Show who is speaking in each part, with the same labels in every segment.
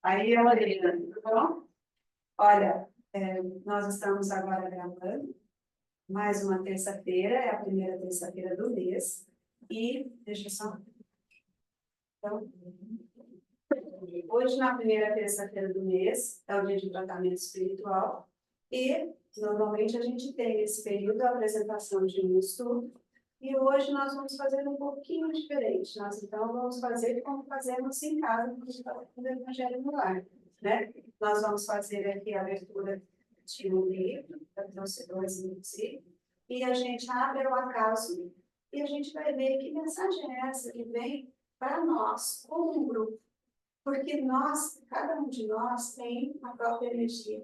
Speaker 1: Aí, Lorena, tudo bom? Olha, nós estamos agora gravando mais uma terça-feira, é a primeira terça-feira do mês, e deixa eu só. Então, hoje, na primeira terça-feira do mês, é o dia de tratamento espiritual, e normalmente a gente tem nesse período a apresentação de um estudo, e hoje nós vamos fazer um pouquinho diferente. Nós, então, vamos fazer como fazemos em casa, quando a gente está fazendo o Evangelho no Lar, né? Nós vamos fazer aqui a abertura de um livro, para trouxe dois, inclusive, e a gente abre o acaso e a gente vai ver que mensagem é essa que vem para nós, como um grupo. Porque nós, cada um de nós tem a própria energia.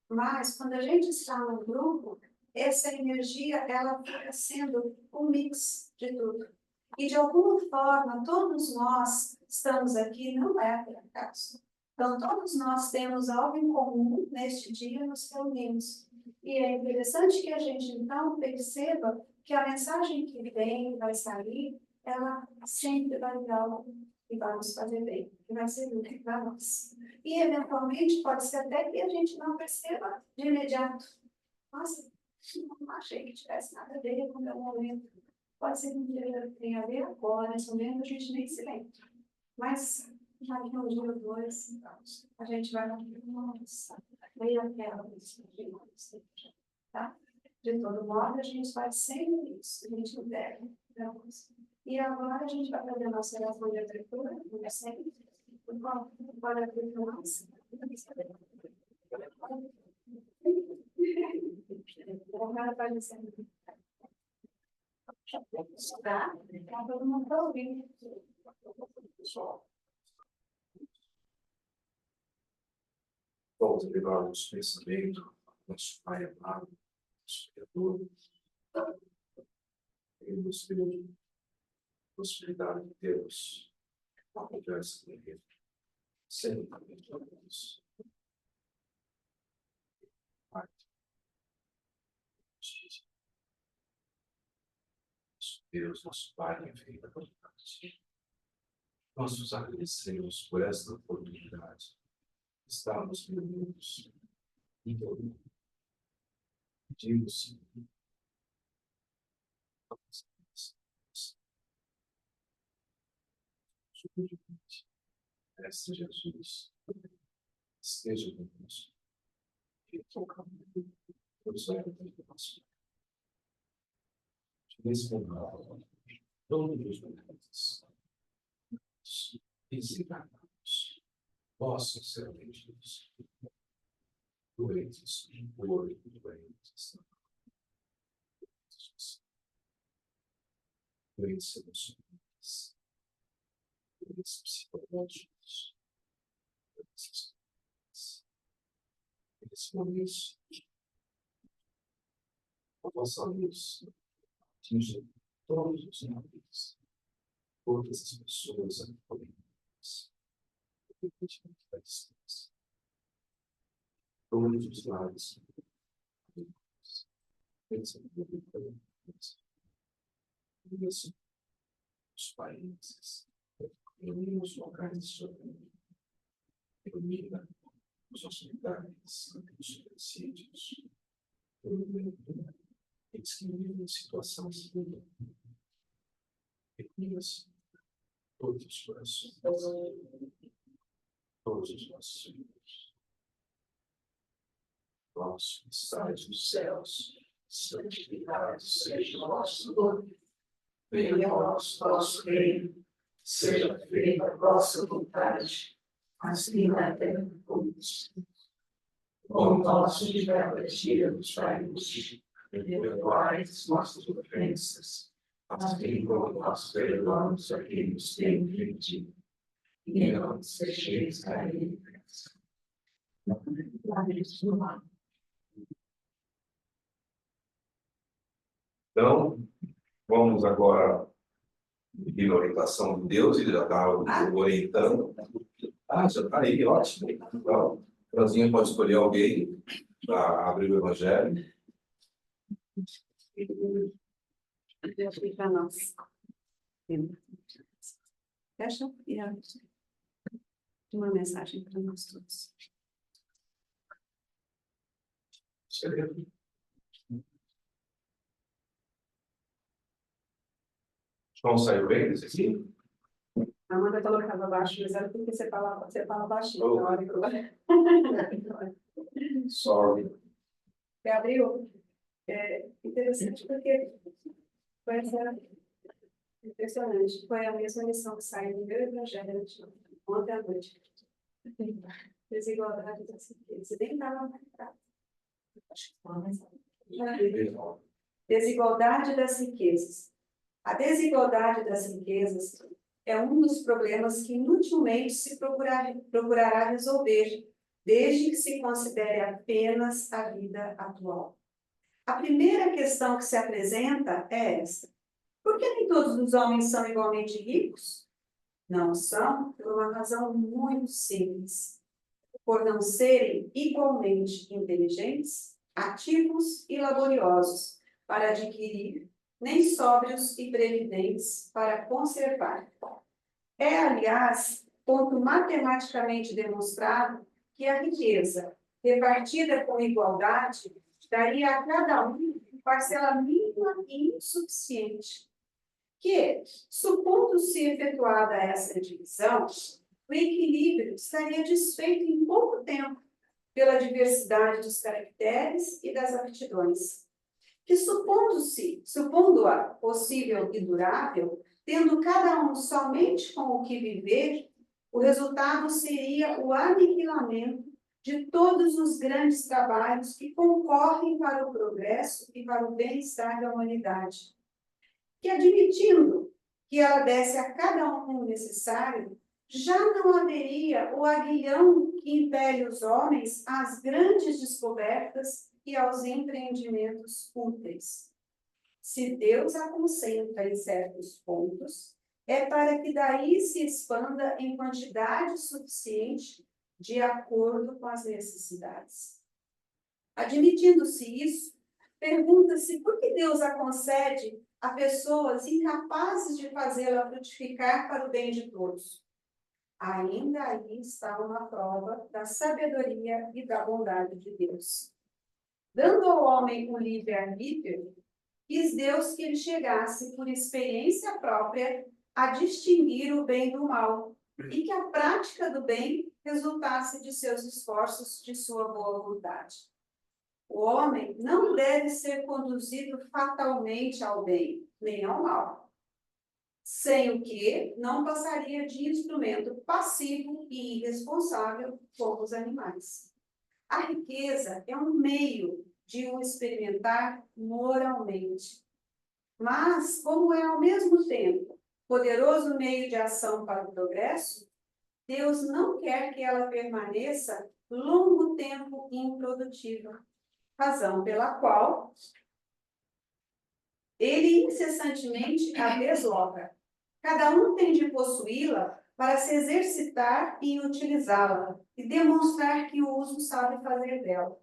Speaker 1: Mas, quando a gente está num grupo, essa energia, ela fica sendo um mix de tudo. E, de alguma forma, todos nós estamos aqui, não é por acaso. Então, todos nós temos algo em comum neste dia, nos reunimos. E é interessante que a gente, então, perceba que a mensagem que vem, vai sair, ela sempre vai vir algo que vai nos fazer bem, que vai ser útil para nós. E, eventualmente, pode ser até que a gente não perceba de imediato. Nossa, não achei que tivesse nada a ver com o meu momento. Pode ser que tenha a ver agora, nesse momento, a gente nem se lembra. Mas, já que um dia ou dois, então, a gente vai lá, nossa, veio aquela tá? De todo modo, a gente faz sempre isso, a gente deve. E agora a gente vai fazer a nossa oração de abertura, como sempre. Pode abrir para nós. Agora pode ser. Tá? Todo mundo está ouvindo.
Speaker 2: Vamos elevar o nosso pensamento, nosso Pai amado, nosso Criador. Ele nos deu a possibilidade de termos uma conversa com Ele. Sempre também todos. Pai, nosso Deus, nosso Pai, minha filha, nós nos agradecemos por esta oportunidade. Estamos reunidos em todo pedimos, Mestre Jesus, esteja conosco. E todos nós. Nesse momento, todos os momentos, desencarnados, vossos serventes, doentes, doentes, doentes emocionais, doentes psicológicos, nesse momento, a vossa luz atinge todos os navios, todas as pessoas acolhidas, todos os lares, os países, os locais de sofrimento, ilumina os hospitais, os presídios, eles que vivem em situação de vida. Ilumina-se todos os corações, todos os nossos filhos. Vós que estais nos céus, santificado seja o vosso nome. Venha a nós vosso reino, seja feita a vossa vontade, assim na terra como no céu. O pão nosso de cada dia nos dai-nos, e perdoai as nossas ofensas, assim como nós perdoamos a quem nos tem ofendido. E não nos deixeis cair em tentação. Então, vamos agora pedir a orientação de Deus, ele já está orientando. Ah, já está aí, ótimo. Então, a Franzinha pode escolher alguém para abrir o Evangelho.
Speaker 1: Deus para nós. Fecha e abre. de uma mensagem para nós todos.
Speaker 2: João saiu bem desse aqui?
Speaker 1: A Amanda falou que estava baixo, mas era porque você fala baixinho.
Speaker 2: Oh.
Speaker 1: Na hora que
Speaker 2: Sorry.
Speaker 1: Gabriel, é interessante porque foi impressionante. Foi a mesma lição que saiu no meu evangelho ontem à noite. Desigualdade da riqueza. Você nem estava marcado. Desigualdade das riquezas. A desigualdade das riquezas é um dos problemas que inutilmente se procurará resolver, desde que se considere apenas a vida atual. A primeira questão que se apresenta é esta: por que nem todos os homens são igualmente ricos? Não são, por uma razão muito simples: por não serem igualmente inteligentes, ativos e laboriosos para adquirir, nem sóbrios e previdentes para conservar. É, aliás, ponto matematicamente demonstrado que a riqueza, repartida com igualdade, daria a cada um parcela mínima e insuficiente, que, supondo-se efetuada essa divisão, o equilíbrio estaria desfeito em pouco tempo pela diversidade dos caracteres e das aptidões, que supondo-a possível e durável, tendo cada um somente com o que viver, o resultado seria o aniquilamento de todos os grandes trabalhos que concorrem para o progresso e para o bem-estar da humanidade. Que, admitindo que ela desse a cada um o necessário, já não haveria o aguilhão que impele os homens às grandes descobertas e aos empreendimentos úteis. Se Deus a concentra em certos pontos, é para que daí se expanda em quantidade suficiente de acordo com as necessidades. Admitindo-se isso, pergunta-se por que Deus a concede a pessoas incapazes de fazê-la frutificar para o bem de todos. Ainda aí está uma prova da sabedoria e da bondade de Deus. Dando ao homem o livre-arbítrio, quis Deus que ele chegasse, por experiência própria, a distinguir o bem do mal, e que a prática do bem resultasse de seus esforços, de sua boa vontade. O homem não deve ser conduzido fatalmente ao bem, nem ao mal, sem o que não passaria de instrumento passivo e irresponsável como os animais. A riqueza é um meio de o experimentar moralmente, mas, como é ao mesmo tempo poderoso meio de ação para o progresso, Deus não quer que ela permaneça longo tempo improdutiva, razão pela qual ele incessantemente a desloca. Cada um tem de possuí-la para se exercitar em utilizá-la e demonstrar que o uso sabe fazer dela.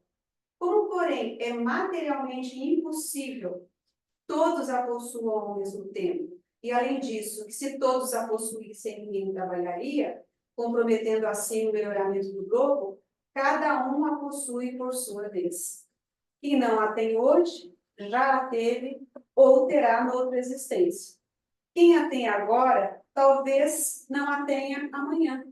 Speaker 1: Como, porém, é materialmente impossível todos a possuam ao mesmo tempo, e além disso, que se todos a possuíssem, ninguém trabalharia, comprometendo assim o melhoramento do globo, cada um a possui por sua vez. Quem não a tem hoje, já a teve ou terá noutra existência. Quem a tem agora, talvez não a tenha amanhã.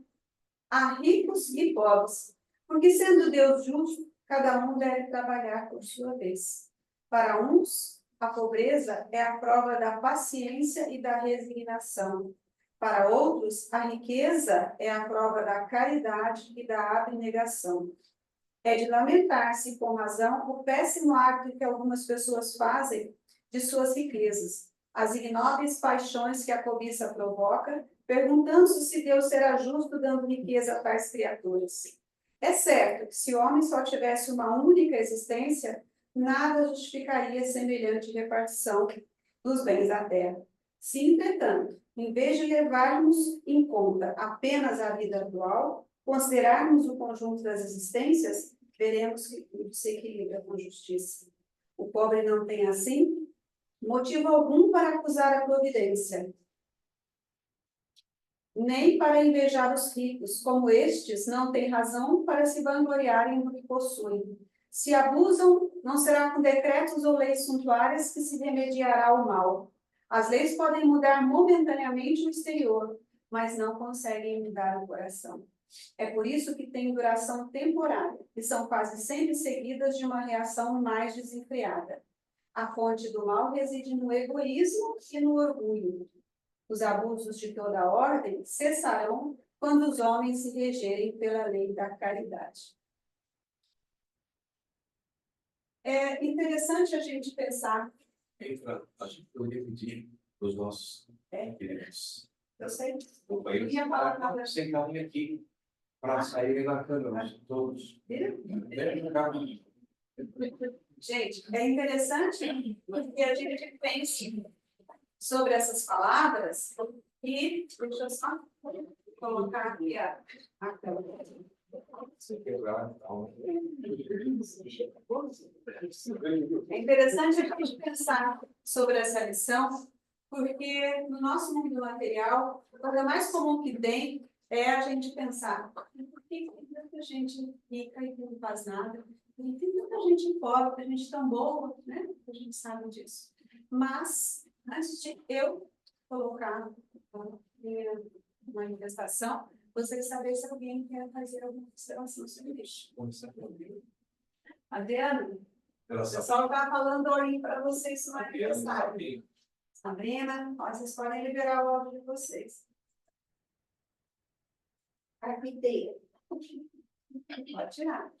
Speaker 1: Há ricos e pobres, porque sendo Deus justo, cada um deve trabalhar por sua vez. Para uns, a pobreza é a prova da paciência e da resignação. Para outros, a riqueza é a prova da caridade e da abnegação. É de lamentar-se, com razão, o péssimo hábito que algumas pessoas fazem de suas riquezas, as ignóbeis paixões que a cobiça provoca, perguntando-se se Deus será justo dando riqueza a tais criaturas. É certo que se o homem só tivesse uma única existência, nada justificaria semelhante repartição dos bens da terra. Se, entretanto, em vez de levarmos em conta apenas a vida atual, considerarmos o conjunto das existências, veremos que tudo se equilibra com justiça. O pobre não tem, assim, motivo algum para acusar a providência. nem para invejar os ricos, como estes não têm razão para se vangloriarem do que possuem. Se abusam, não será com decretos ou leis suntuárias que se remediará o mal. As leis podem mudar momentaneamente o exterior, mas não conseguem mudar o coração. É por isso que têm duração temporária, e são quase sempre seguidas de uma reação mais desenfreada. A fonte do mal reside no egoísmo e no orgulho. Os abusos de toda ordem cessarão quando os homens se regerem pela lei da caridade. É interessante a gente pensar.
Speaker 2: A gente poderia pedir para os nossos queridos
Speaker 1: Eu sei.
Speaker 2: companheiros
Speaker 1: Ia falar nada.
Speaker 2: sentarem aqui para saírem na câmera, todos.
Speaker 1: Gente, é interessante porque a gente pensa sobre essas palavras e deixa eu só colocar aqui a câmera. É interessante a gente pensar sobre essa lição, porque no nosso mundo material, a coisa mais comum que tem é a gente pensar por que tem tanta gente rica e que não faz nada? E tem tanta gente pobre, gente tão boa, né? A gente sabe disso. Mas, antes de eu colocar a minha manifestação, gostaria de saber se alguém quer fazer alguma observação sobre isso. Adriano, o pessoal está falando aí para vocês se manifestarem. Sabrina, vocês podem liberar o áudio de vocês. Carpinteira. Pode tirar.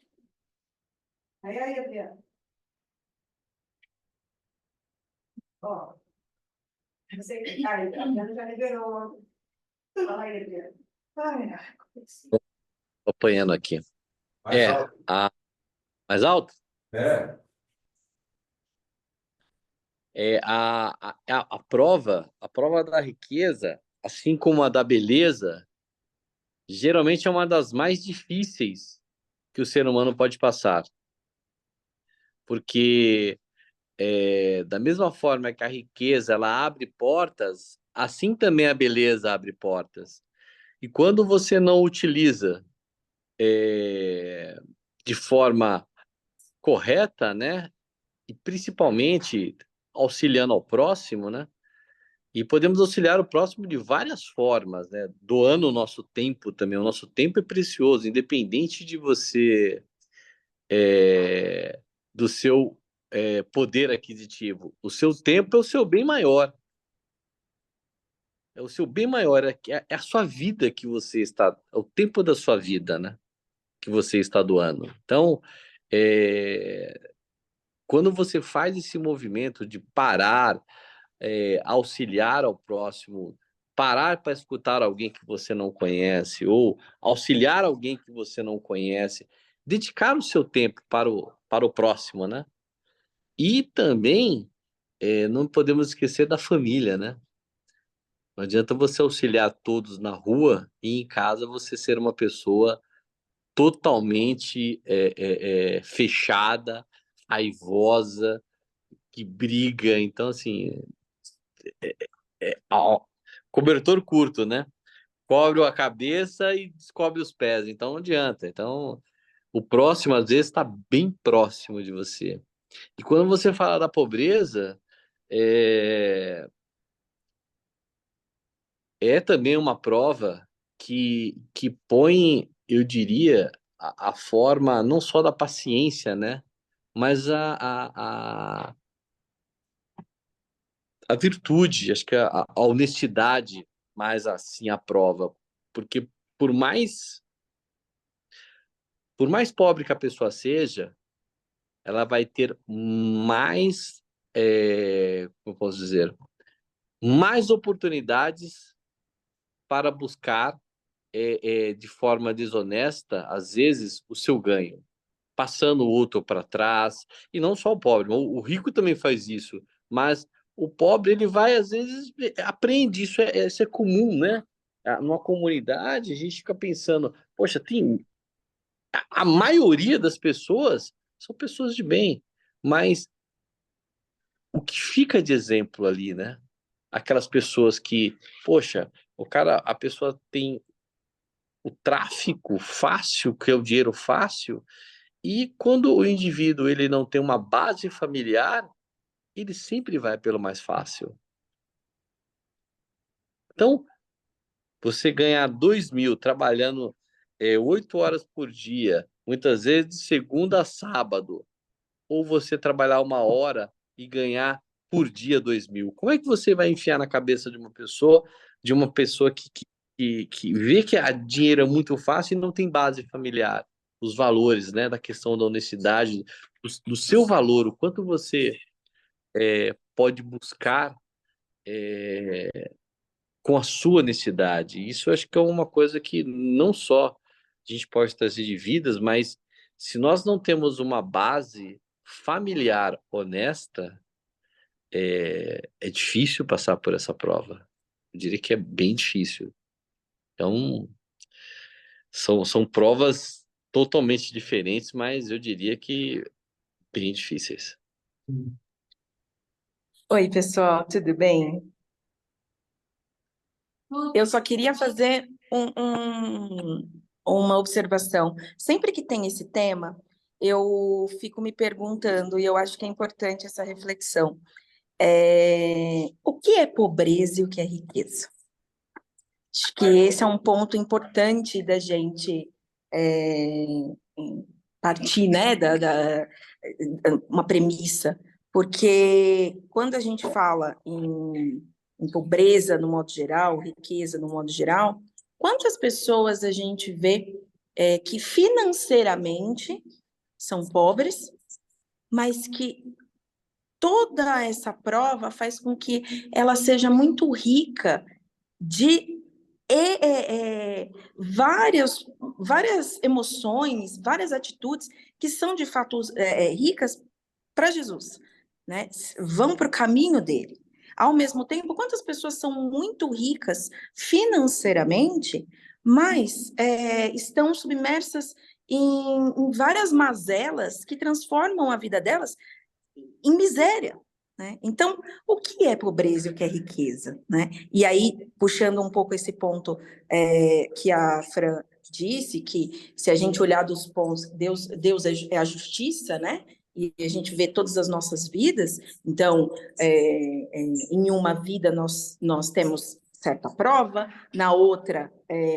Speaker 1: Aí, Adriano. Ó. Você, aí, Adriano já liberou. Fala aí, Adriano.
Speaker 3: Tô apanhando aqui.
Speaker 2: Mais alto.
Speaker 3: Mais alto?
Speaker 2: É.
Speaker 3: A prova da riqueza, assim como a da beleza, geralmente é uma das mais difíceis que o ser humano pode passar. Porque da mesma forma que a riqueza ela abre portas, assim também a beleza abre portas. E quando você não utiliza de forma correta, né? E principalmente auxiliando ao próximo, né? E podemos auxiliar o próximo de várias formas, né? Doando o nosso tempo também. O nosso tempo é precioso, independente de você, do seu poder aquisitivo. O seu tempo é o seu bem maior. É o seu bem maior, é a sua vida que você está, é o tempo da sua vida, né? Que você está doando. Então, quando você faz esse movimento de parar, auxiliar ao próximo, parar para escutar alguém que você não conhece, ou auxiliar alguém que você não conhece, dedicar o seu tempo para o próximo, né? E também não podemos esquecer da família, né? Não adianta você auxiliar todos na rua e em casa você ser uma pessoa totalmente fechada, raivosa, que briga. Então, assim, cobertor curto, né? Cobre a cabeça e descobre os pés. Então, não adianta. Então, o próximo, às vezes, está bem próximo de você. E quando você fala da pobreza, é também uma prova que põe, eu diria, a forma não só da paciência, né? Mas a virtude, acho que a honestidade, mais assim, a prova. Porque por mais, por mais pobre que a pessoa seja, ela vai ter mais, como eu posso dizer, mais oportunidades para buscar de forma desonesta, às vezes, o seu ganho, passando o outro para trás, e não só o pobre, o rico também faz isso, mas o pobre, ele vai, às vezes, aprende, isso é comum, né? Numa comunidade, a gente fica pensando, poxa, a maioria das pessoas são pessoas de bem, mas o que fica de exemplo ali, né? Aquelas pessoas que, poxa, a pessoa tem o tráfico fácil, que é o dinheiro fácil, e quando o indivíduo ele não tem uma base familiar, ele sempre vai pelo mais fácil. Então, você ganhar 2.000 trabalhando 8 horas por dia, muitas vezes de segunda a sábado, ou você trabalhar 1 hora e ganhar por dia 2.000. Como é que você vai enfiar na cabeça de uma pessoa que vê que a dinheiro é muito fácil e não tem base familiar? Os valores, né, da questão da honestidade, do seu valor, o quanto você pode buscar com a sua honestidade. Isso eu acho que é uma coisa que não só a gente pode trazer de vidas, mas se nós não temos uma base familiar honesta, é difícil passar por essa prova. Eu diria que é bem difícil. Então, são provas totalmente diferentes, mas eu diria que bem difíceis.
Speaker 4: Oi, pessoal, tudo bem? Eu só queria fazer uma observação. Sempre que tem esse tema, eu fico me perguntando, e eu acho que é importante essa reflexão. O que é pobreza e o que é riqueza? Acho que esse é um ponto importante da gente é, partir, né, uma premissa, porque quando a gente fala em pobreza no modo geral, riqueza no modo geral, quantas pessoas a gente vê que financeiramente são pobres, mas que toda essa prova faz com que ela seja muito rica de várias emoções, várias atitudes que são de fato ricas para Jesus, né? Vão para o caminho dele. Ao mesmo tempo, quantas pessoas são muito ricas financeiramente, mas estão submersas em várias mazelas que transformam a vida delas em miséria, né? Então, o que é pobreza e o que é riqueza, né? E aí, puxando um pouco esse ponto que a Fran disse, que se a gente olhar dos pontos, Deus é a justiça, né? E a gente vê todas as nossas vidas, então, em uma vida nós temos certa prova, na outra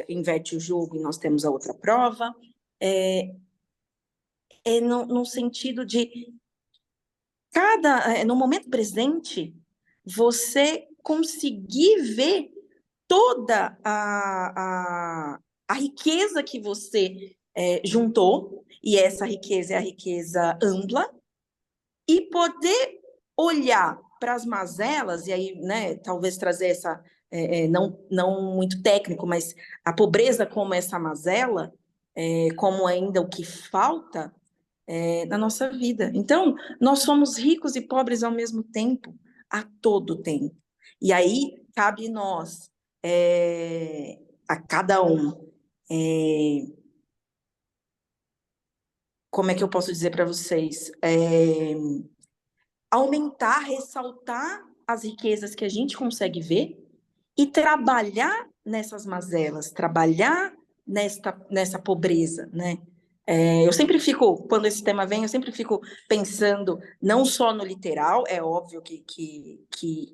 Speaker 4: inverte o jogo e nós temos a outra prova, no sentido de no momento presente, você conseguir ver toda a riqueza que você juntou, e essa riqueza é a riqueza ampla, e poder olhar para as mazelas, e aí, né, talvez trazer essa, não muito técnico, mas a pobreza como essa mazela, como ainda o que falta, na nossa vida. Então, nós somos ricos e pobres ao mesmo tempo, a todo tempo. E aí, cabe nós, a cada um, como é que eu posso dizer para vocês? Aumentar, ressaltar as riquezas que a gente consegue ver e trabalhar nessas mazelas, trabalhar nessa pobreza, né? Eu sempre fico, quando esse tema vem, eu sempre fico pensando não só no literal, é óbvio que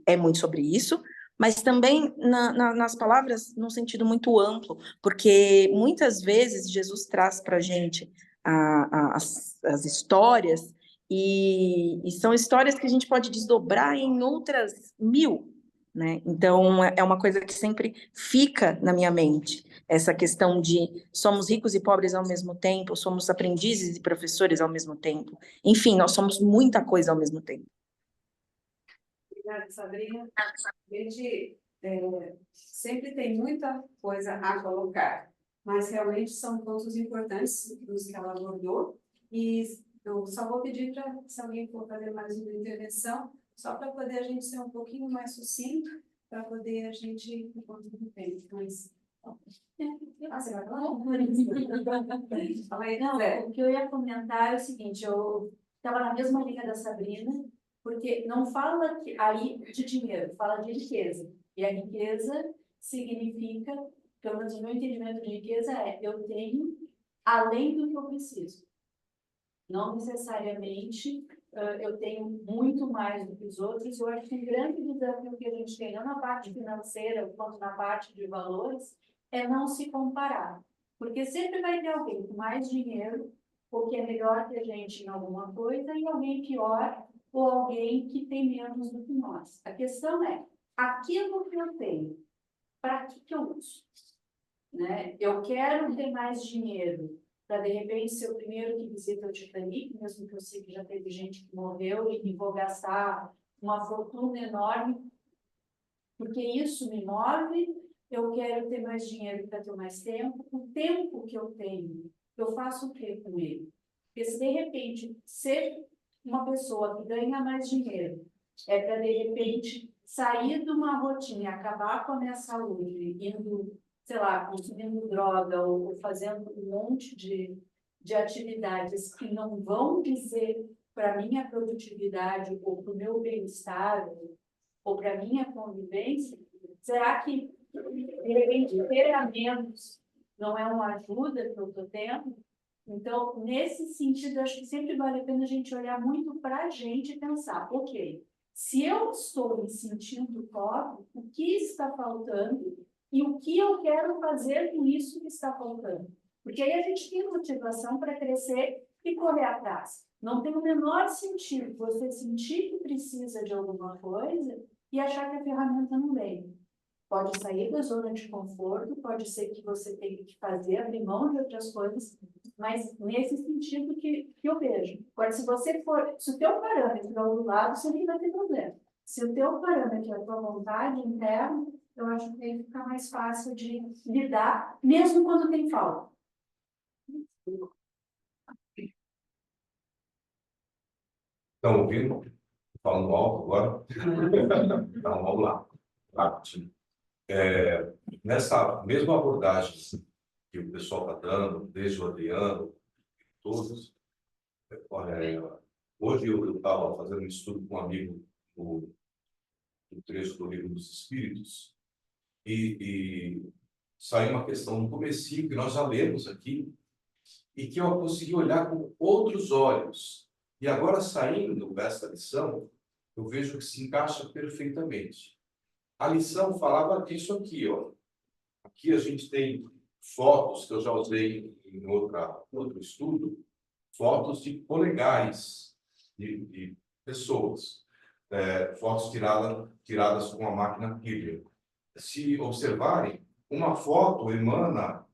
Speaker 4: é muito sobre isso, mas também nas palavras num sentido muito amplo, porque muitas vezes Jesus traz para a gente as histórias, e são histórias que a gente pode desdobrar em outras 1000, né? Então, é uma coisa que sempre fica na minha mente, essa questão de somos ricos e pobres ao mesmo tempo, somos aprendizes e professores ao mesmo tempo. Enfim, nós somos muita coisa ao mesmo tempo.
Speaker 1: Obrigada, Sabrina. A gente sempre tem muita coisa a colocar, mas realmente são pontos importantes dos que ela abordou, e eu só vou pedir para, se alguém for fazer mais uma intervenção, só para poder a gente ser um pouquinho mais sucinto, para poder a gente enquanto não tem. Mas, você vai falar? Fala aí,
Speaker 5: Não,
Speaker 1: Zé.
Speaker 5: o que eu ia comentar é o seguinte, eu estava na mesma linha da Sabrina, porque não fala aí de dinheiro, fala de riqueza. E a riqueza significa, pelo menos o meu entendimento de riqueza eu tenho além do que eu preciso. Não necessariamente eu tenho muito mais do que os outros. Eu acho que um grande desafio que a gente tem, não na parte financeira, quanto na parte de valores, é não se comparar. Porque sempre vai ter alguém com mais dinheiro, ou que é melhor que a gente em alguma coisa, e alguém pior, ou alguém que tem menos do que nós. A questão é, aquilo que eu tenho, para que eu uso? Né? Eu quero ter mais dinheiro para, de repente, ser o primeiro que visita o Titanic, mesmo que eu sei que já teve gente que morreu e vou gastar uma fortuna enorme, porque isso me move. Eu quero ter mais dinheiro para ter mais tempo. O tempo que eu tenho, eu faço o quê com ele? Porque se, de repente, ser uma pessoa que ganha mais dinheiro é para, de repente, sair de uma rotina, acabar com a minha saúde, indo, sei lá, consumindo droga ou fazendo um monte de atividades que não vão dizer para a minha produtividade ou para o meu bem-estar ou para a minha convivência, será que, de repente, ter a menos não é uma ajuda que eu estou tendo? Então, nesse sentido, acho que sempre vale a pena a gente olhar muito para a gente e pensar, ok, se eu estou me sentindo pobre, o que está faltando e o que eu quero fazer com isso que está faltando? Porque aí a gente tem motivação para crescer e correr atrás. Não tem o menor sentido você sentir que precisa de alguma coisa e achar que a ferramenta não vem. Pode sair da zona de conforto, pode ser que você tenha que fazer, abrir mão de outras coisas, mas nesse sentido que eu vejo. Agora, se o teu parâmetro é o do lado, você nem vai ter problema. Se o teu parâmetro é a tua vontade interna, eu acho que aí fica mais fácil de lidar, mesmo quando tem falta.
Speaker 2: Estão ouvindo? Falando alto agora? Então, vamos lá. Rapidinho. Nessa mesma abordagem que o pessoal está dando, desde o Adriano, todos, olha, hoje eu estava fazendo um estudo com um amigo do trecho do Livro dos Espíritos e saiu uma questão no comecinho que nós já lemos aqui e que eu consegui olhar com outros olhos. E agora, saindo dessa lição, eu vejo que se encaixa perfeitamente. A lição falava disso aqui, ó. Aqui a gente tem fotos que eu já usei em outro estudo, fotos de polegares de pessoas, fotos tiradas com a máquina Kirlian. Se observarem, uma foto emana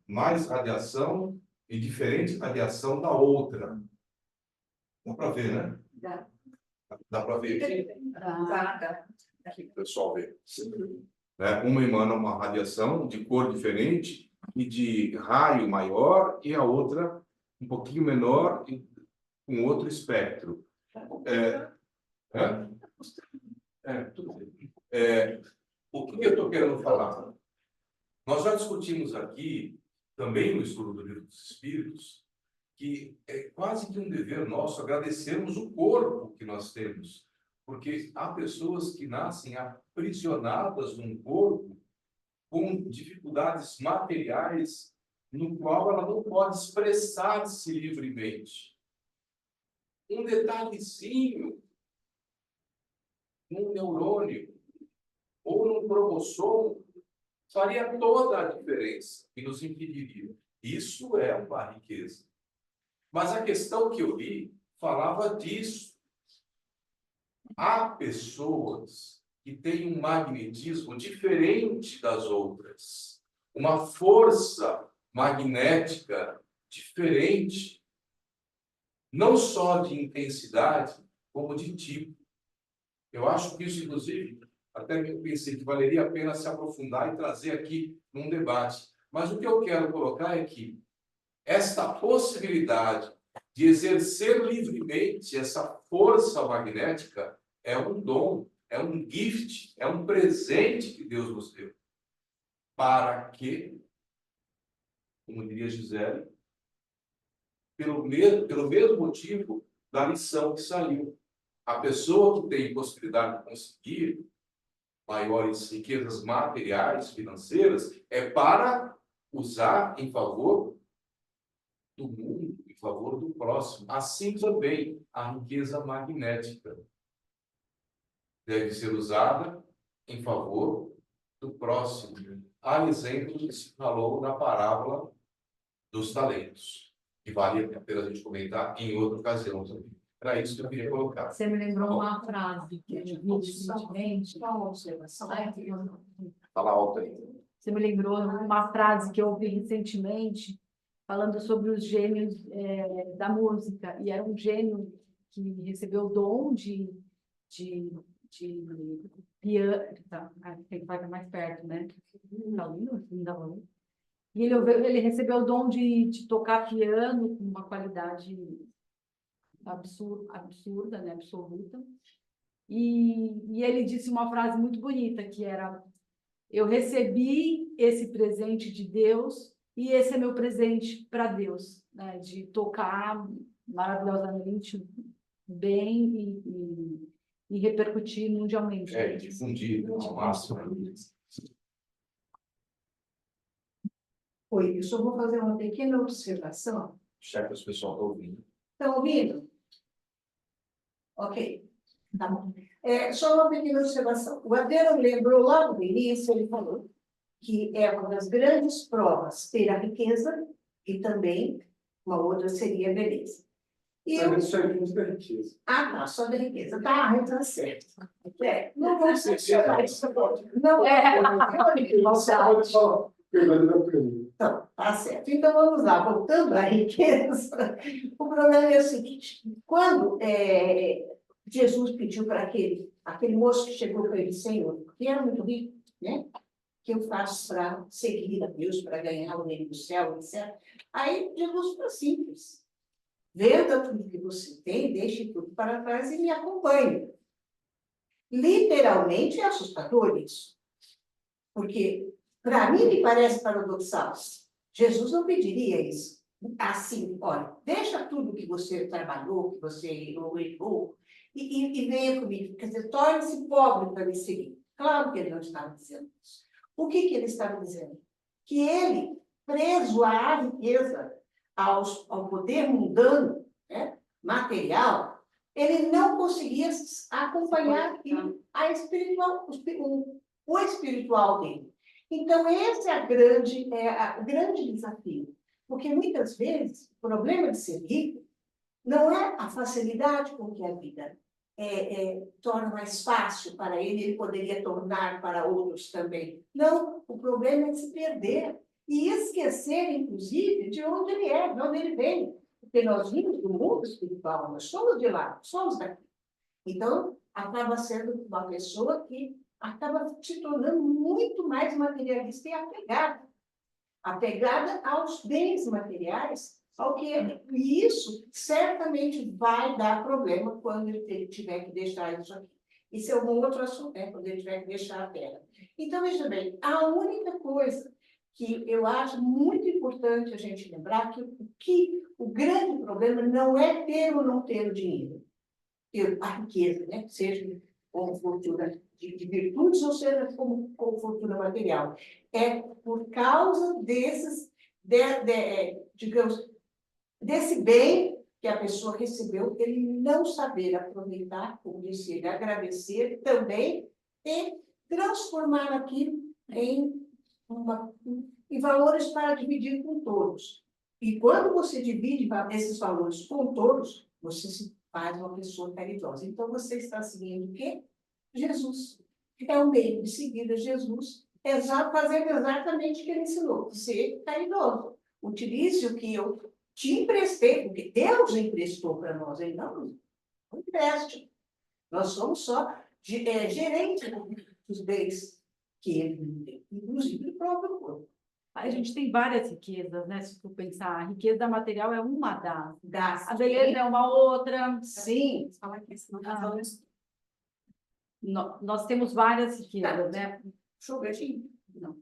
Speaker 2: mais radiação e diferente radiação da outra. Dá para ver, né? Dá para ver aqui? Aqui, o pessoal vê. Uma emana uma radiação de cor diferente e de raio maior, e a outra um pouquinho menor e com outro espectro. Tudo bem. O que eu estou querendo falar? Nós já discutimos aqui, também no estudo do Livro dos Espíritos, que é quase que um dever nosso agradecermos o corpo que nós temos, porque há pessoas que nascem aprisionadas num corpo com dificuldades materiais, no qual ela não pode expressar-se livremente. Um detalhezinho, num neurônio ou num cromossomo, faria toda a diferença e nos impediria. Isso é uma riqueza. Mas a questão que eu li falava disso. Há pessoas que têm um magnetismo diferente das outras, uma força magnética diferente, não só de intensidade, como de tipo. Eu acho que isso, inclusive, até eu pensei que valeria a pena se aprofundar e trazer aqui num debate. Mas o que eu quero colocar é que esta possibilidade de exercer livremente essa força magnética é um dom, é um gift, é um presente que Deus nos deu. Para que, como diria Gisele, pelo mesmo motivo da lição que saiu. A pessoa que tem possibilidade de conseguir, maiores riquezas materiais, financeiras, é para usar em favor do mundo, em favor do próximo. Assim também a riqueza magnética deve ser usada em favor do próximo. Há exemplos que se falou na parábola dos talentos, que vale a pena a gente comentar em outra ocasião também. Era isso que eu queria colocar.
Speaker 5: Você me lembrou uma frase que eu vi recentemente. Uma observação.
Speaker 2: Fala alto aí.
Speaker 5: Você me lembrou uma frase que eu ouvi recentemente, falando sobre os gênios da música. E era um gênio que recebeu o dom de piano. Tá, tem que vai mais perto, né? Tá ouvindo? Ainda vai. E ele recebeu o dom de tocar piano com uma qualidade absurda, né? Absoluta. E ele disse uma frase muito bonita, que era: eu recebi esse presente de Deus e esse é meu presente para Deus, né? De tocar maravilhosamente bem e repercutir mundialmente.
Speaker 2: Difundir ao máximo.
Speaker 6: Oi, eu só vou fazer uma pequena observação.
Speaker 2: Checa se o pessoal está ouvindo.
Speaker 6: Estão ouvindo? Ok, tá bom. Só uma pequena observação. O Adriano lembrou logo no início, ele falou que é uma das grandes provas ter a riqueza e também uma outra seria a beleza. E eu...
Speaker 2: Isso é muito da riqueza.
Speaker 6: Ah, tá, só da riqueza. Tá, então é certo. Não vou mencionar isso. Não é.
Speaker 2: Pode falar.
Speaker 6: Então, tá certo. Então, vamos lá. Voltando à riqueza, o problema é o seguinte. Quando Jesus pediu para aquele moço que chegou para ele, Senhor, que era muito rico, né? O que eu faço para seguir a Deus, para ganhar o reino do céu, etc. Aí, Jesus foi simples. Venda tudo que você tem, deixe tudo para trás e me acompanhe. Literalmente é assustador isso. Porque, para mim, me parece paradoxal. Jesus não pediria isso. Assim, olha, deixa tudo que você trabalhou, que você logrou, e venha comigo. Quer dizer, torne-se pobre para me seguir. Claro que ele não estava dizendo isso. O que ele estava dizendo? Que ele, preso à riqueza, ao poder mundano, né, material, ele não conseguia acompanhar o espiritual dele. Então, esse é o grande desafio. Porque, muitas vezes, o problema de ser rico não é a facilidade com que a vida torna mais fácil para ele, ele poderia tornar para outros também. Não, o problema é de se perder e esquecer, inclusive, de onde ele é, de onde ele vem. Porque nós vimos do mundo espiritual, nós somos de lá, somos daqui. Então, acaba sendo uma pessoa que acaba se tornando muito mais materialista e apegada aos bens materiais, e isso certamente vai dar problema quando ele tiver que deixar isso aqui. Isso é um outro assunto, né? Quando ele tiver que deixar a terra. Então, veja bem, a única coisa que eu acho muito importante a gente lembrar que o grande problema não é ter ou não ter o dinheiro, ter a riqueza, né? Seja com fortuna de virtudes ou seja com fortuna material. É por causa digamos, desse bem que a pessoa recebeu, ele não saber aproveitar, como disse ele, agradecer também e transformar aquilo em valores para dividir com todos. E quando você divide esses valores com todos, você se faz uma pessoa caridosa. Então, você está seguindo o quê? Jesus. É o meio de seguir a Jesus, fazendo exatamente o que ele ensinou, ser caridoso. Utilize o que eu te emprestei, porque Deus emprestou para nós, ele não empreste. Nós somos só gerentes dos bens que ele nos deu, inclusive do próprio corpo.
Speaker 5: A gente tem várias riquezas, né? Se tu pensar, a riqueza material é uma das. A
Speaker 6: Sim.
Speaker 5: beleza é uma outra.
Speaker 6: Sim.
Speaker 1: Fala aqui, senão
Speaker 5: Nós temos várias riquezas, né?
Speaker 6: Chuvetinho.
Speaker 5: Não.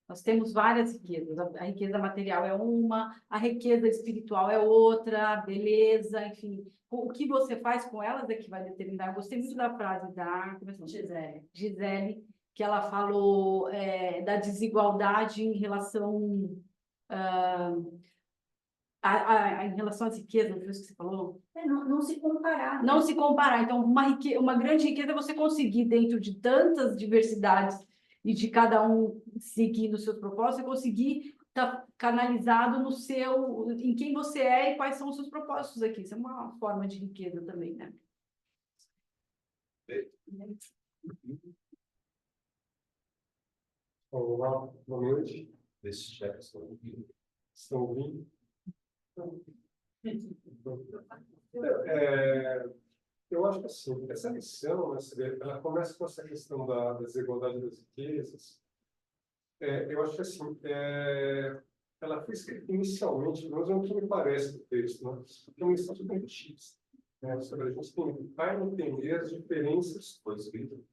Speaker 5: Nós temos várias riquezas. A riqueza material é uma, a riqueza espiritual é outra, a beleza, enfim. O que você faz com elas é que vai determinar. Eu gostei muito da frase da Gisele, que ela falou da desigualdade em relação em relação às riquezas, não foi isso que você falou?
Speaker 6: Não se comparar.
Speaker 5: Não se comparar. Então, uma grande riqueza é você conseguir, dentro de tantas diversidades e de cada um seguindo os seus propósitos, você conseguir estar canalizado em quem você é e quais são os seus propósitos aqui. Isso é uma forma de riqueza também, né?
Speaker 7: Olá, boa noite. Estão ouvindo? Eu acho que assim, essa lição, né, ela começa com essa questão da desigualdade das riquezas. Eu acho que assim, ela foi escrita inicialmente, mas não que me parece do texto, né? É uma lição sobre justiça, né? Sobre a gente tentar entender as diferenças sobre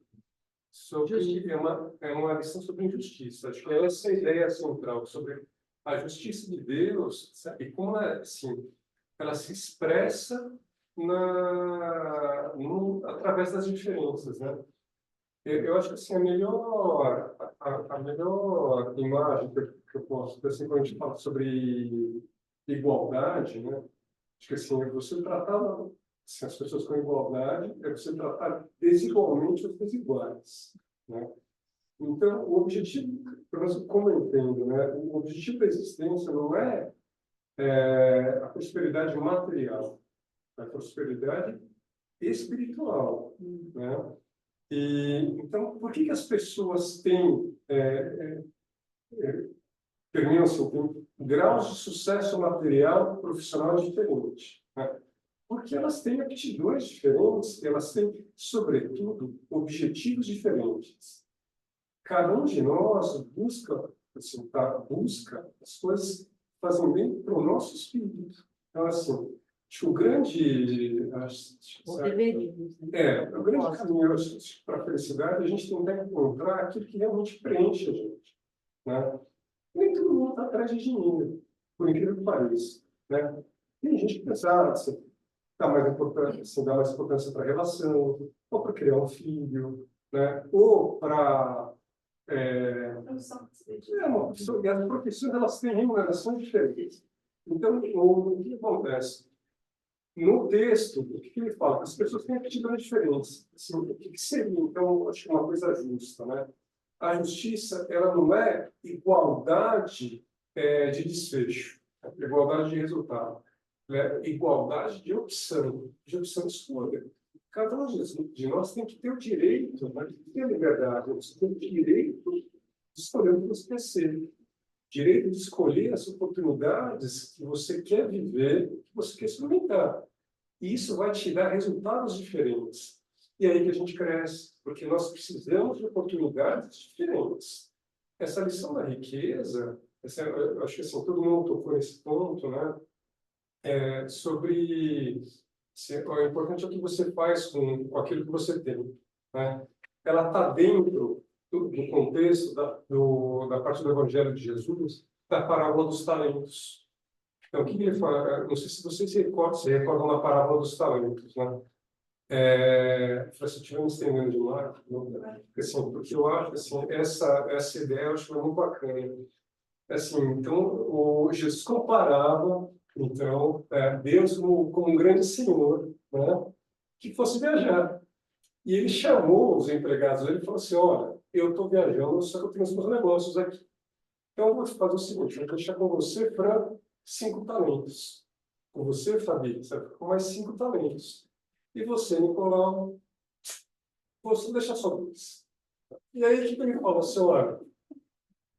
Speaker 7: é uma lição sobre injustiça. Acho que essa é a ideia central sobre a justiça de Deus, sabe? E como ela, assim, ela se expressa através das diferenças, né? Eu acho que assim, a melhor imagem que eu posso, assim, quando a gente fala sobre igualdade, né? Acho que assim, é você tratar assim, as pessoas com igualdade, é você tratar desigualmente os desiguais, né? Então, o objetivo, pelo menos como eu entendo, né? O objetivo da existência não é a prosperidade material, é a prosperidade espiritual, né? E então, por que as pessoas têm terminam assim, têm graus de sucesso material e profissional diferentes, né? Porque elas têm aptidões diferentes, elas têm, sobretudo, objetivos diferentes. Cada um de nós busca as coisas que fazem bem para o nosso espírito. Então, assim, acho que o grande... o grande caminho para a felicidade é a gente tentar encontrar aquilo que realmente preenche a gente, né? Nem todo mundo está atrás de dinheiro, por incrível que pareça, né? Tem gente que pensa, assim, dá mais importância para a relação, ou para criar um filho, né? Ou para... e as profissões elas têm remunerações diferentes. Então, o que acontece? No texto, o que ele fala? As pessoas têm aptidões diferentes. Assim, o que seria, então, acho que uma coisa justa, né? A justiça, ela não é igualdade de desfecho, igualdade de resultado. Ela é igualdade de opção de escolha. Cada um de nós tem que ter o direito, né, de ter a liberdade, você tem o direito de escolher o que você quer ser, direito de escolher as oportunidades que você quer viver, que você quer experimentar. E isso vai te dar resultados diferentes. E é aí que a gente cresce, porque nós precisamos de oportunidades diferentes. Essa lição da riqueza, eu acho que assim, todo mundo tocou nesse ponto, né? Sobre o importante é o que você faz com aquilo que você tem, né? Ela está dentro do contexto da parte do Evangelho de Jesus, da parábola dos talentos. Então, o que ele fala? Não sei se vocês se recordam da parábola dos talentos, né? Se estiver me estendendo demais, porque eu acho assim, essa ideia eu acho muito bacana. Assim, então, o Jesus comparava então Deus como um grande senhor, né, que fosse viajar. E ele chamou os empregados, ele falou assim, olha, eu estou viajando, só que eu tenho os meus negócios aqui. Então, eu vou fazer o seguinte, eu vou deixar com você, Fran, 5 talentos. Com você, Fabi, você vai ficar com mais 5 talentos. E você, Nicolau, você deixa só 2. E aí, o que ele falou assim, olha,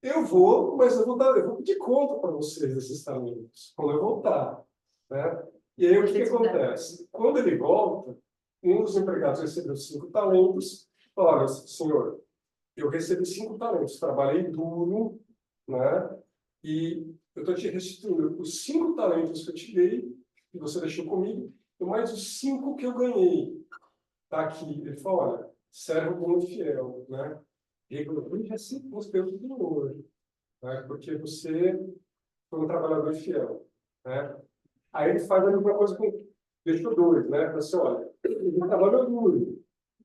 Speaker 7: eu vou, mas eu vou pedir conta para vocês desses talentos, quando eu voltar, né? E aí, o que acontece? Quando ele volta, um dos empregados recebeu 5 talentos, olha, senhor, eu recebi 5 talentos, trabalhei duro, né? E eu estou te restituindo os 5 talentos que eu te dei, que você deixou comigo, e mais os 5 que eu ganhei. Está aqui. Ele falou, olha, servo bom e fiel, né? E ele falou, já sempre gostei do Senhor, né? Porque você foi um trabalhador fiel, né? Aí ele faz a mesma coisa com deixou 2, né? Falou assim, olha, ele trabalhou duro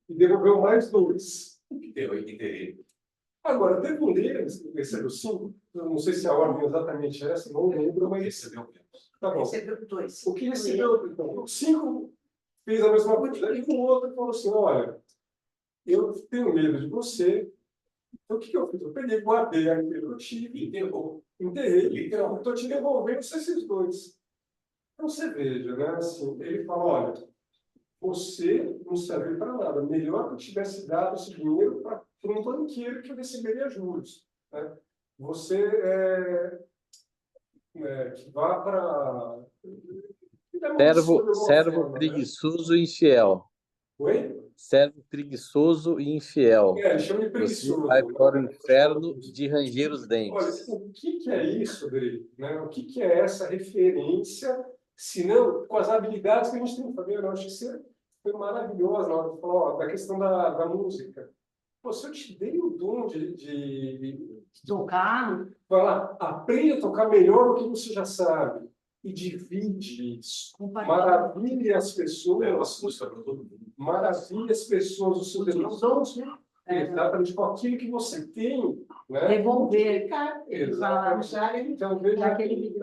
Speaker 7: e devolveu mais 2.
Speaker 8: Eu entendi.
Speaker 7: Agora, teve um deles que recebeu 5, eu não sei se a ordem é exatamente essa, não lembro, mas recebeu menos. Tá bom.
Speaker 6: Recebeu 2.
Speaker 7: O que recebeu, então, 5 fez a mesma coisa, e o outro falou assim, olha, eu tenho medo de você, então o que eu fiz? Eu peguei, guardei aquilo que eu tive, enterrei, então, estou te devolvendo esses 2. Então você veja, né, assim, ele fala, olha, você não serve para nada, melhor que eu tivesse dado esse dinheiro para um banqueiro que eu receberia juros, né? Você que vá para...
Speaker 3: Servo preguiçoso e infiel.
Speaker 7: Oi?
Speaker 3: Servo preguiçoso e infiel.
Speaker 7: Ele chama de
Speaker 3: Você
Speaker 7: preguiçoso.
Speaker 3: vai para o inferno de ranger os dentes.
Speaker 7: Olha, o que é isso, Adri? Né? O que é essa referência, se não com as habilidades que a gente tem que fazer? Eu acho que isso foi maravilhoso na hora de falar, ó, da questão da música. Pô, se eu te dei o dom de
Speaker 6: Tocar.
Speaker 7: vai lá, aprende a tocar melhor o que você já sabe e divide isso. Maravilha as pessoas. Maravilha as pessoas, os seus dons, né? Exatamente com aquilo que você tem, né?
Speaker 6: Devolver.
Speaker 7: Exatamente. Então, veja aqui,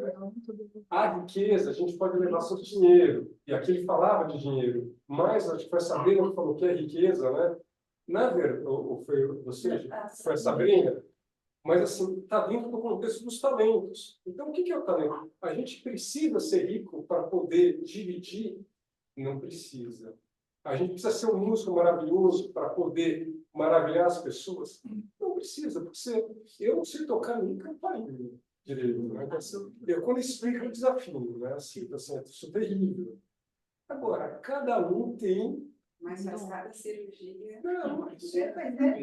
Speaker 7: a riqueza, a gente pode levar seu dinheiro. E aqui ele falava de dinheiro. Mas a gente vai saber que falou que é riqueza, né? Na verdade, foi você, foi a Sabrina, mas assim, está dentro do contexto dos talentos. Então, o que é o talento? A gente precisa ser rico para poder dividir? Não precisa. A gente precisa ser um músico maravilhoso para poder maravilhar as pessoas? Não precisa, porque eu não sei tocar nem campainha direito. Né? Eu, quando explico, eu desafio. Né? Assim, isso é terrível. Agora, cada um tem...
Speaker 1: Mas faz cada cirurgia.
Speaker 7: Não,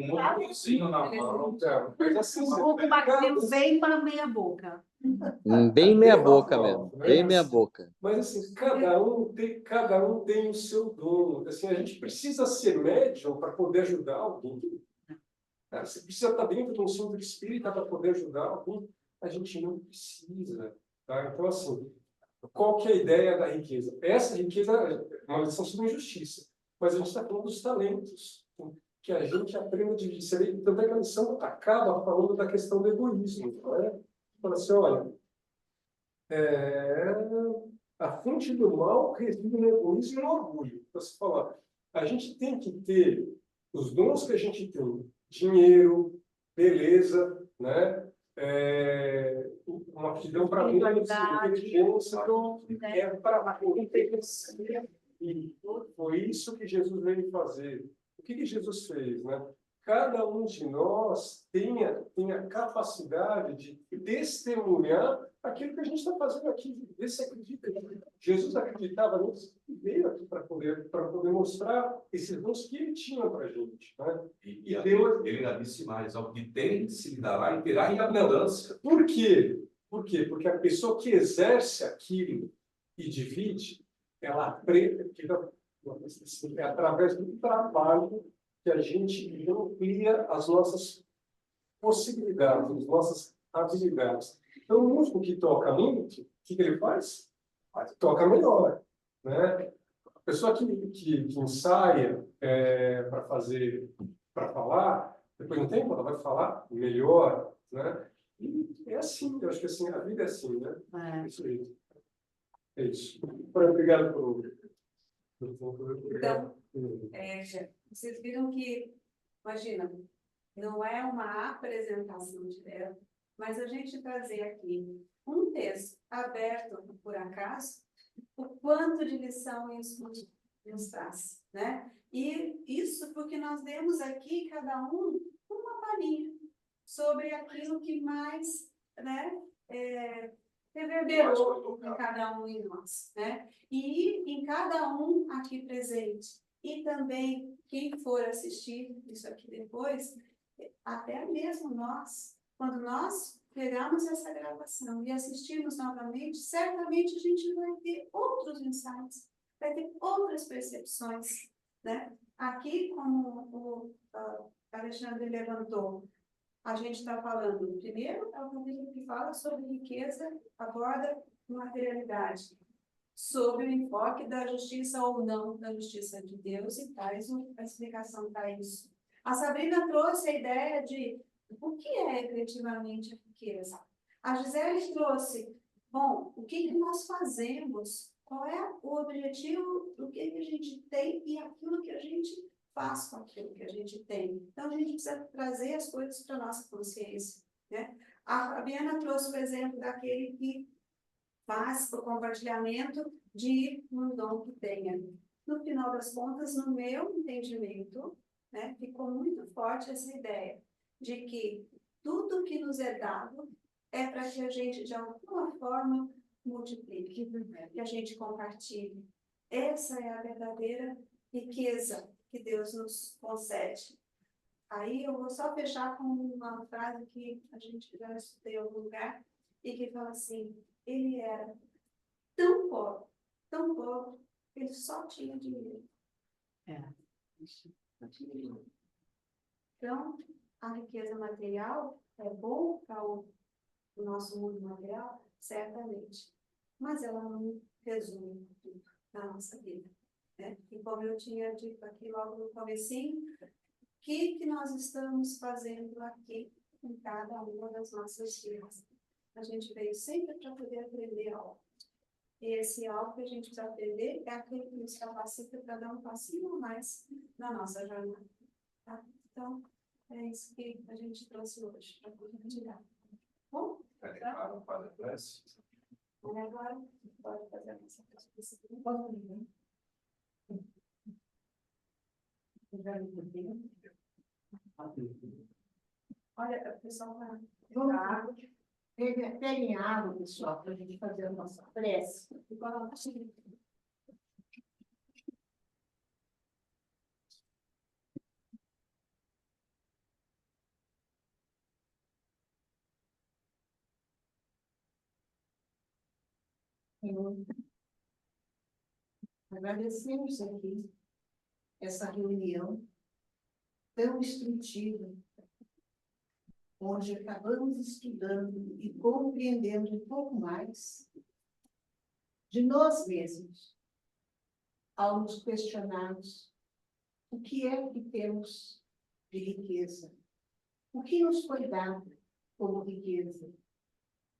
Speaker 2: Motorzinho na mão.
Speaker 7: mas assim,
Speaker 6: O Magrelo vem para meia boca.
Speaker 3: Bem meia boca mesmo. Bem meia boca.
Speaker 7: Mas assim, cada um tem o seu dom. Assim, a gente precisa ser médium para poder ajudar alguém. Cara, você precisa estar dentro de um centro espírita para poder ajudar alguém. A gente não precisa. Tá? Então, assim, qual que é a ideia da riqueza? Essa riqueza é uma lição sobre injustiça. Mas a gente está falando dos talentos. Que a gente aprenda a dividir. Então, a lição acaba falando da questão do egoísmo. Não é? Fala assim, olha, a fonte do mal reside no egoísmo e no orgulho. Então, você fala, a gente tem que ter os dons que a gente tem, dinheiro, beleza, né? Uma aptidão para a inteligência, para inteligência. E foi isso que Jesus veio fazer. O que Jesus fez, né? Cada um de nós tem a capacidade de testemunhar aquilo que a gente está fazendo aqui. Esse acredita. Jesus acreditava nisso e veio aqui para poder mostrar esses dons que ele tinha para a gente. Né?
Speaker 2: E Deus, ele ainda disse mais, ao que tem se lhe dará e terá em abundância.
Speaker 7: Por quê? Por quê? Porque a pessoa que exerce aquilo e divide, ela aprende, é através do trabalho que a gente amplia as nossas possibilidades, as nossas habilidades. Então, o músico que toca muito, o que ele faz? Toca melhor. Né? A pessoa que ensaia para falar, depois de um tempo ela vai falar melhor. Né? E é assim, eu acho que assim, a vida é assim. Né? Isso aí. É isso. Obrigado por...
Speaker 1: Então, vocês viram que, imagina, não é uma apresentação direta, mas a gente trazer aqui um texto aberto, por acaso, o quanto de lição isso nos traz, né? E isso porque nós demos aqui, cada um, uma palhinha sobre aquilo que mais, né, reverberou em cada um de nós, né? E em cada um aqui presente. E também quem for assistir isso aqui depois, até mesmo nós, quando nós pegarmos essa gravação e assistirmos novamente, certamente a gente vai ter outros insights, vai ter outras percepções, né? Aqui, como o Alexandre levantou, a gente está falando, primeiro, é o capítulo que fala sobre riqueza, aborda materialidade, sobre o enfoque da justiça ou não da justiça de Deus, e traz a explicação para isso. A Sabrina trouxe a ideia de O que é efetivamente a riqueza? A Gisele trouxe, bom, o que nós fazemos? Qual é o objetivo do que a gente tem e aquilo que a gente faz com aquilo que a gente tem? Então, a gente precisa trazer as coisas para a nossa consciência, né? A Fabiana trouxe o exemplo daquele que faz o compartilhamento de um dom que tenha. No final das contas, no meu entendimento, né, ficou muito forte essa ideia de que tudo que nos é dado é para que a gente, de alguma forma, multiplique, que a gente compartilhe. Essa é a verdadeira riqueza que Deus nos concede. Aí eu vou só fechar com uma frase que a gente já estudou em algum lugar, e que fala assim, ele era tão pobre, que ele só tinha dinheiro. Só tinha dinheiro. Então, a riqueza material é bom para o nosso mundo material? Certamente. Mas ela não resume tudo na nossa vida, né? E como eu tinha dito aqui logo no comecinho, o que nós estamos fazendo aqui em cada uma das nossas vidas? A gente veio sempre para poder aprender algo. E esse algo que a gente precisa aprender é aquele que nos capacita para dar um passinho a mais na nossa jornada. Tá? Então, é isso que a gente trouxe hoje para compartilhar. Bom?
Speaker 7: Claro, Padre, prece.
Speaker 1: E agora, pode fazer a nossa prece. Olha, o pessoal vai.
Speaker 6: Vamos, peguem água, pessoal, para a gente fazer a nossa prece. Agradecemos aqui essa reunião tão instrutiva, onde acabamos estudando e compreendendo um pouco mais de nós mesmos, ao nos questionarmos o que é que temos de riqueza, o que nos foi dado como riqueza,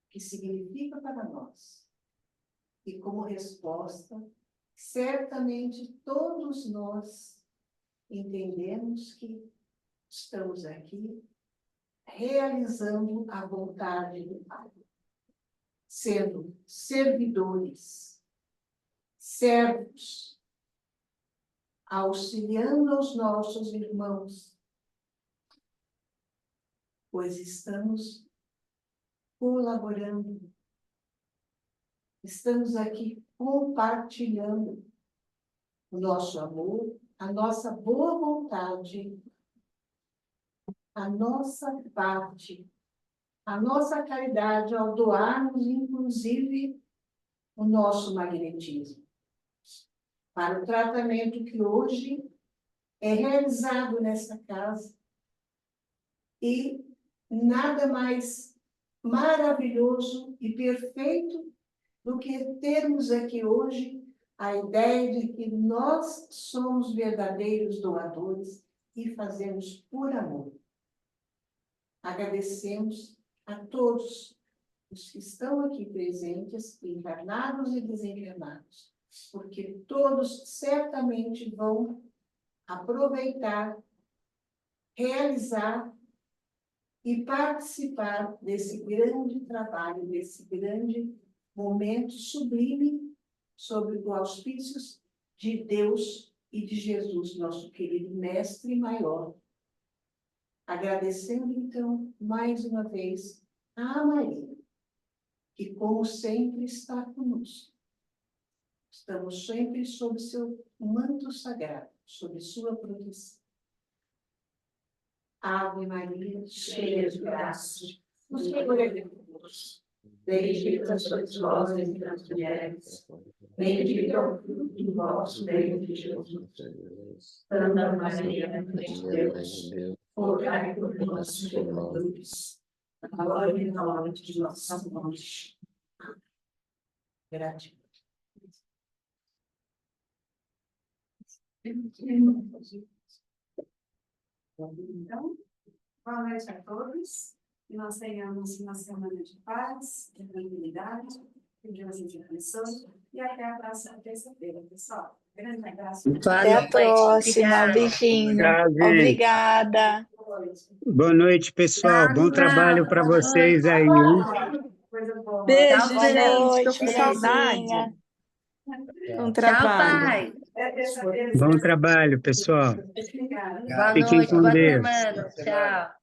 Speaker 6: que significa para nós. E como resposta, certamente todos nós entendemos que estamos aqui realizando a vontade do Pai, sendo servidores, servos, auxiliando aos nossos irmãos, pois estamos colaborando, estamos aqui compartilhando o nosso amor, a nossa boa vontade, a nossa parte, a nossa caridade ao doarmos, inclusive, o nosso magnetismo, para o tratamento que hoje é realizado nessa casa. E nada mais maravilhoso e perfeito do que termos aqui hoje a ideia de que nós somos verdadeiros doadores e fazemos por amor. Agradecemos a todos os que estão aqui presentes, encarnados e desencarnados, porque todos certamente vão aproveitar, realizar e participar desse grande trabalho, desse grande momento sublime sob os auspícios de Deus e de Jesus, nosso querido Mestre Maior. Agradecendo, então, mais uma vez, a Maria, que, como sempre, está conosco. Estamos sempre sob seu manto sagrado, sob sua proteção. Ave Maria, cheia de graça, o Senhor é convosco. Bendita sois vós entre as mulheres, bendito é o fruto do vosso ventre, Jesus. Santa Maria, Mãe de Deus, rogai por nós, pecadores, agora e na hora de nossa morte. Gratidão. Então,
Speaker 1: Boa noite a todos. Que nós tenhamos uma semana de paz, de tranquilidade, que Deus nos abençoe. E até a próxima terça-feira, pessoal. Grande abraço.
Speaker 8: Até a próxima.
Speaker 5: Obrigada.
Speaker 8: Beijinho.
Speaker 9: Tchau, gente.
Speaker 8: Obrigada.
Speaker 9: Boa noite, pessoal. Bom trabalho para vocês aí, hein?
Speaker 1: Coisa boa.
Speaker 4: Beijo,
Speaker 8: Boa
Speaker 4: gente.
Speaker 8: noite,
Speaker 4: Tô com saudade.
Speaker 8: belezinha.
Speaker 4: Um trabalho.
Speaker 5: pai.
Speaker 9: Bom trabalho, pessoal.
Speaker 1: Obrigada.
Speaker 8: Boa
Speaker 9: Fiquem
Speaker 8: noite,
Speaker 9: com
Speaker 8: boa
Speaker 9: Deus.
Speaker 8: semana. Tchau.